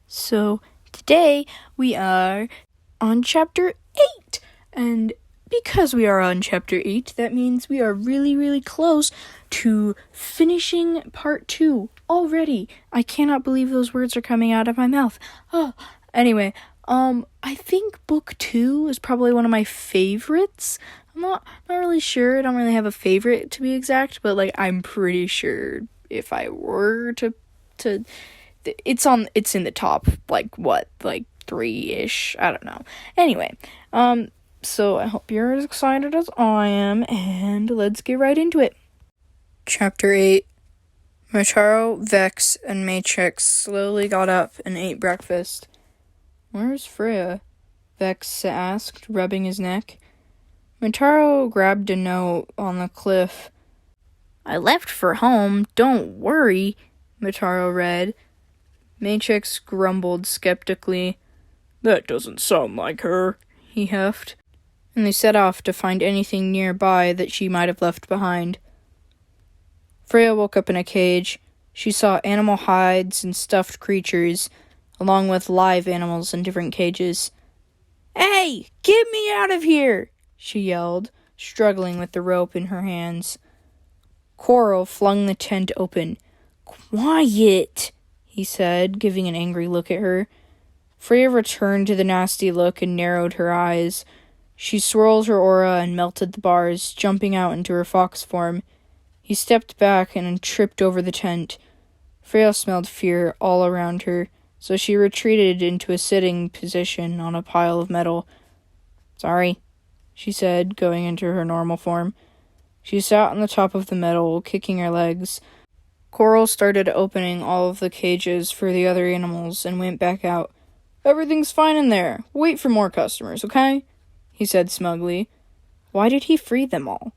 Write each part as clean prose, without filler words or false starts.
So today we are on chapter 8, and because we are on chapter 8, that means we are really close to finishing part 2 already. I cannot believe those words are coming out of my mouth. Anyway, I think book 2 is probably one of my favorites. I'm not really sure. I don't really have a favorite, to be exact, but I'm pretty sure if I were to it's in the top 3-ish, I don't know. Anyway, so I hope you're as excited as I am, and let's get right into it. Chapter 8. Motaro, Vex, and Matrix slowly got up and ate breakfast. "Where's Freya?" Vex asked, rubbing his neck. Motaro grabbed a note on the cliff. "I left for home, don't worry," Motaro read. Matrix grumbled skeptically. "That doesn't sound like her," he huffed, and they set off to find anything nearby that she might have left behind. Freya woke up in a cage. She saw animal hides and stuffed creatures, along with live animals in different cages. "Hey, get me out of here!" she yelled, struggling with the rope in her hands. Coral flung the tent open. "Quiet!" he said, giving an angry look at her. Freya returned to the nasty look and narrowed her eyes. She swirled her aura and melted the bars, jumping out into her fox form. He stepped back and tripped over the tent. Freya smelled fear all around her, so she retreated into a sitting position on a pile of metal. "Sorry," she said, going into her normal form. She sat on the top of the metal, kicking her legs. Coral started opening all of the cages for the other animals and went back out. "Everything's fine in there. Wait for more customers, okay?" he said smugly. Why did he free them all?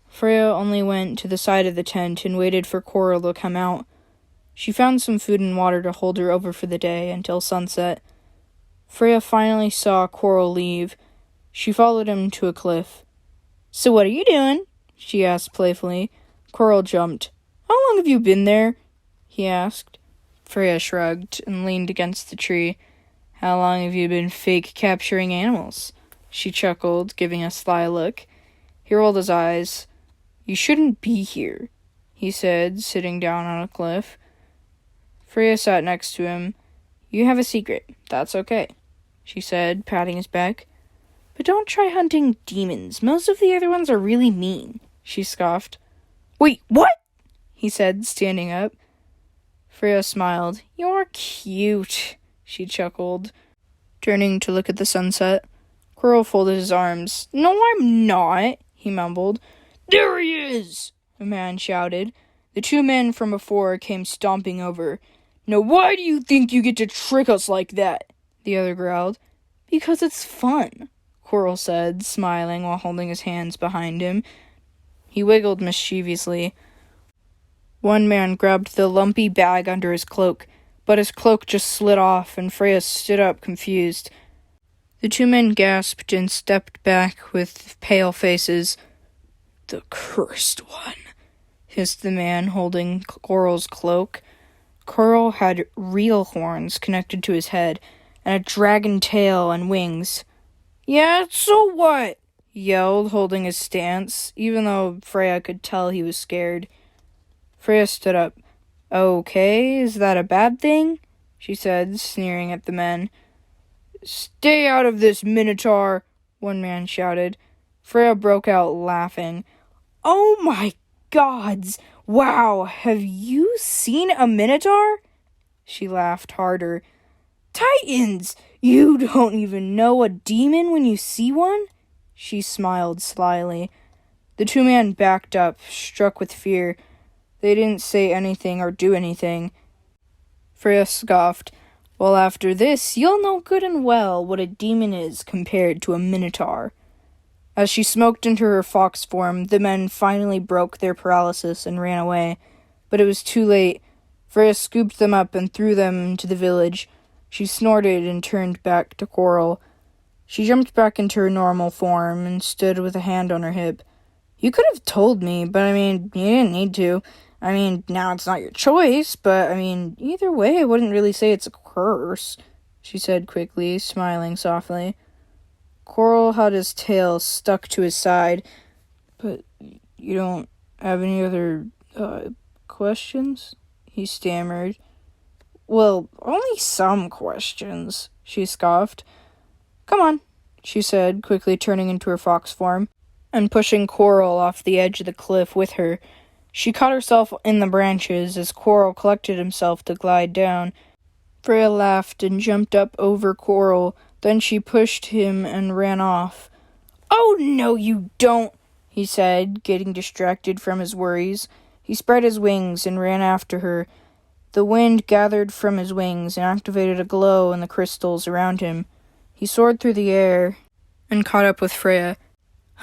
Freya only went to the side of the tent and waited for Coral to come out. She found some food and water to hold her over for the day until sunset. Freya finally saw Coral leave. She followed him to a cliff. "So what are you doing?" she asked playfully. Coral jumped. "How long have you been there?" he asked. Freya shrugged and leaned against the tree. "How long have you been fake capturing animals?" she chuckled, giving a sly look. He rolled his eyes. "You shouldn't be here," he said, sitting down on a cliff. Freya sat next to him. "You have a secret. That's okay," she said, patting his back. "But don't try hunting demons. Most of the other ones are really mean," she scoffed. "Wait, what?" he said, standing up. Freya smiled. "You're cute," she chuckled, turning to look at the sunset. Coral folded his arms. "No, I'm not," he mumbled. "There he is!" a man shouted. The two men from before came stomping over. "Now why do you think you get to trick us like that?" the other growled. "Because it's fun," Coral said, smiling while holding his hands behind him. He wiggled mischievously. One man grabbed the lumpy bag under his cloak, but his cloak just slid off, and Freya stood up confused. The two men gasped and stepped back with pale faces. "The cursed one," hissed the man holding Coral's cloak. Coral had real horns connected to his head, and a dragon tail and wings. "Yeah, so what?" he yelled, holding his stance, even though Freya could tell he was scared. Freya stood up. "Okay, is that a bad thing?" she said, sneering at the men. "Stay out of this, Minotaur," one man shouted. Freya broke out laughing. "Oh my gods! Wow, have you seen a Minotaur?" She laughed harder. "Titans! You don't even know a demon when you see one?" She smiled slyly. The two men backed up, struck with fear. They didn't say anything or do anything. Freya scoffed. "Well, after this, you'll know good and well what a demon is compared to a Minotaur." As she smoked into her fox form, the men finally broke their paralysis and ran away. But it was too late. Freya scooped them up and threw them into the village. She snorted and turned back to Coral. She jumped back into her normal form and stood with a hand on her hip. "You could have told me, but you didn't need to. I mean, now it's not your choice, but, I mean, either way, I wouldn't really say it's a curse, she said quickly, smiling softly. Coral had his tail stuck to his side. But you don't have any other, questions? He stammered. Well, only some questions, she scoffed. Come on, she said, quickly turning into her fox form, and pushing Coral off the edge of the cliff with her. She caught herself in the branches as Coral collected himself to glide down. Freya laughed and jumped up over Coral. Then she pushed him and ran off. Oh, no, you don't, he said, getting distracted from his worries. He spread his wings and ran after her. The wind gathered from his wings and activated a glow in the crystals around him. He soared through the air and caught up with Freya.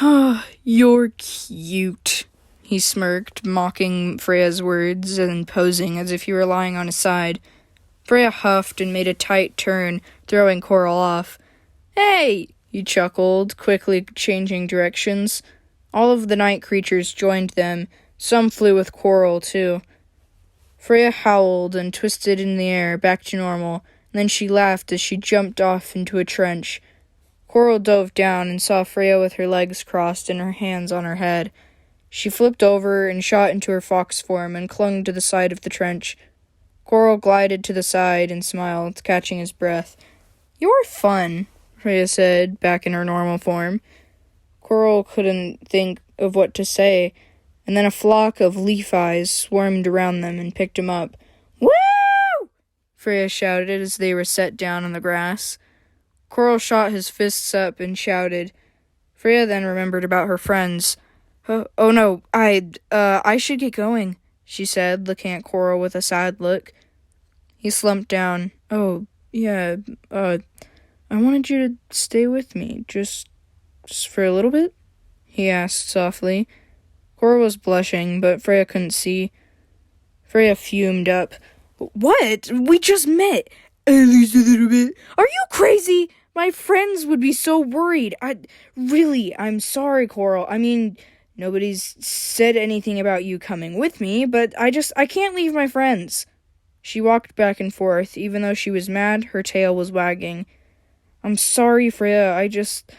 Ah, you're cute, he smirked, mocking Freya's words and posing as if he were lying on his side. Freya huffed and made a tight turn, throwing Coral off. Hey, he chuckled, quickly changing directions. All of the night creatures joined them. Some flew with Coral, too. Freya howled and twisted in the air, back to normal. Then she laughed as she jumped off into a trench. Coral dove down and saw Freya with her legs crossed and her hands on her head. She flipped over and shot into her fox form and clung to the side of the trench. Coral glided to the side and smiled, catching his breath. You're fun, Freya said, back in her normal form. Coral couldn't think of what to say, and then a flock of leaf eyes swarmed around them and picked him up. Woo! Freya shouted as they were set down on the grass. Coral shot his fists up and shouted. Freya then remembered about her friends. Oh no, I should get going, she said, looking at Coral with a sad look. He slumped down. Oh, yeah, I wanted you to stay with me, just for a little bit? He asked softly. Coral was blushing, but Freya couldn't see. Freya fumed up. What? We just met. At least a little bit. Are you crazy? My friends would be so worried. I'm sorry, Coral. I mean, nobody's said anything about you coming with me, but I can't leave my friends. She walked back and forth. Even though she was mad, her tail was wagging. I'm sorry, Freya. I just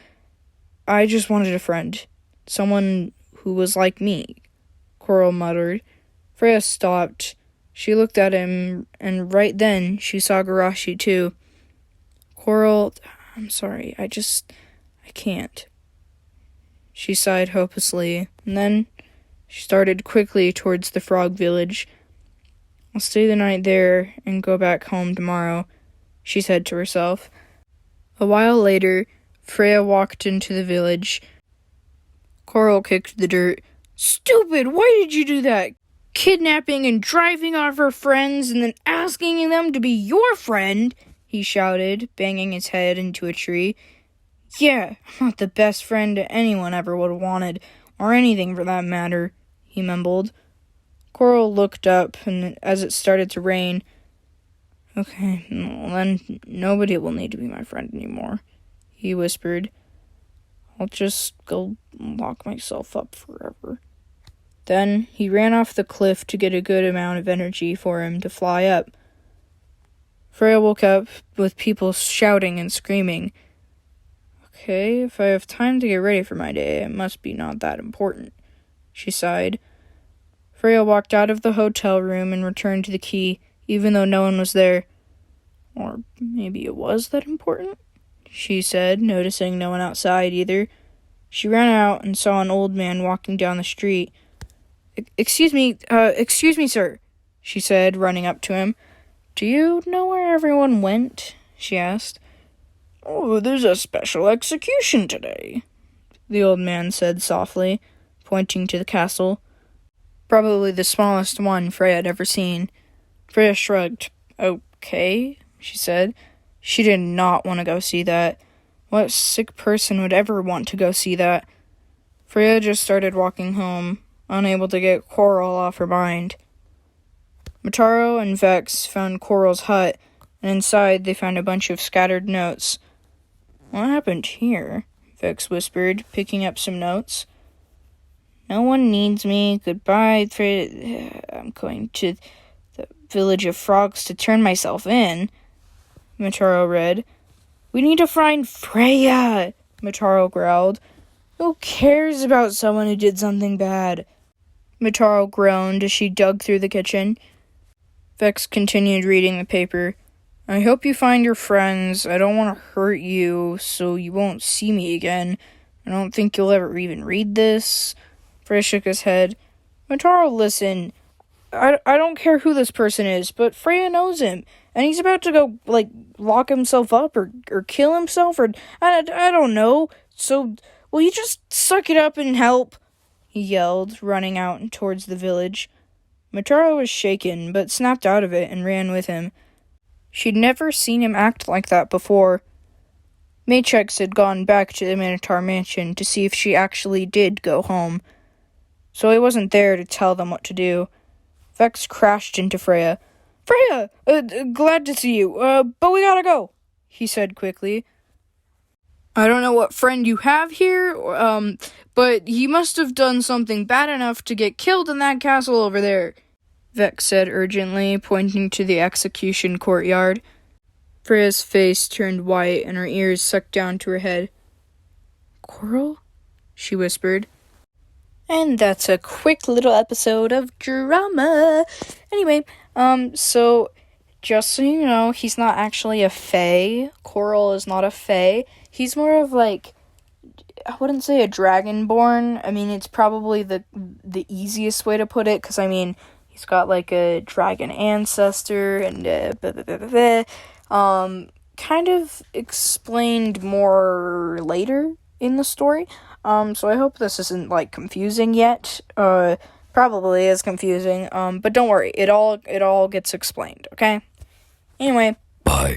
wanted a friend. Someone who was like me, Coral muttered. Freya stopped. She looked at him, and right then she saw Garashi too. Coral, I'm sorry. I can't. She sighed hopelessly, and then she started quickly towards the frog village. I'll stay the night there and go back home tomorrow, she said to herself. A while later, Freya walked into the village. Coral kicked the dirt. Stupid! Why did you do that? Kidnapping and driving off her friends and then asking them to be your friend, he shouted, banging his head into a tree. Yeah, I'm not the best friend anyone ever would have wanted, or anything for that matter, he mumbled. Coral looked up, and as it started to rain, okay, well then nobody will need to be my friend anymore, he whispered. I'll just go lock myself up forever. Then he ran off the cliff to get a good amount of energy for him to fly up. Freya woke up with people shouting and screaming. Okay, if I have time to get ready for my day, it must be not that important, she sighed. Freya walked out of the hotel room and returned to the key, even though no one was there. Or maybe it was that important, she said, noticing no one outside either. She ran out and saw an old man walking down the street. Excuse me, sir, she said, running up to him. Do you know where everyone went? She asked. Oh, there's a special execution today, the old man said softly, pointing to the castle. Probably the smallest one Freya had ever seen. Freya shrugged. Okay, she said. She did not want to go see that. What sick person would ever want to go see that? Freya just started walking home, unable to get Coral off her mind. Motaro and Vex found Coral's hut, and inside they found a bunch of scattered notes. What happened here? Vex whispered, picking up some notes. No one needs me. Goodbye. I'm going to the village of frogs to turn myself in, Motaro read. We need to find Freya, Motaro growled. Who cares about someone who did something bad? Motaro groaned as she dug through the kitchen. Vex continued reading the paper. I hope you find your friends. I don't want to hurt you, so you won't see me again. I don't think you'll ever even read this. Freya shook his head. Motaro, listen. I don't care who this person is, but Freya knows him. And he's about to go, lock himself up or kill himself or... I don't know. So, will you just suck it up and help? He yelled, running out towards the village. Motaro was shaken, but snapped out of it and ran with him. She'd never seen him act like that before. Maychex had gone back to the Minotaur Mansion to see if she actually did go home, so he wasn't there to tell them what to do. Vex crashed into Freya. Freya! Glad to see you, but we gotta go, he said quickly. I don't know what friend you have here, but he must have done something bad enough to get killed in that castle over there, Vex said urgently, pointing to the execution courtyard. Freya's face turned white and her ears sucked down to her head. Coral? She whispered. And that's a quick little episode of drama. Anyway, so just so you know, he's not actually a fae. Coral is not a fae. He's more of I wouldn't say a dragonborn. I mean, it's probably the easiest way to put it, because, he's got, a dragon ancestor, and, kind of explained more later in the story. So I hope this isn't, confusing yet. Probably is confusing, but don't worry, it all gets explained, okay? Anyway. Bye.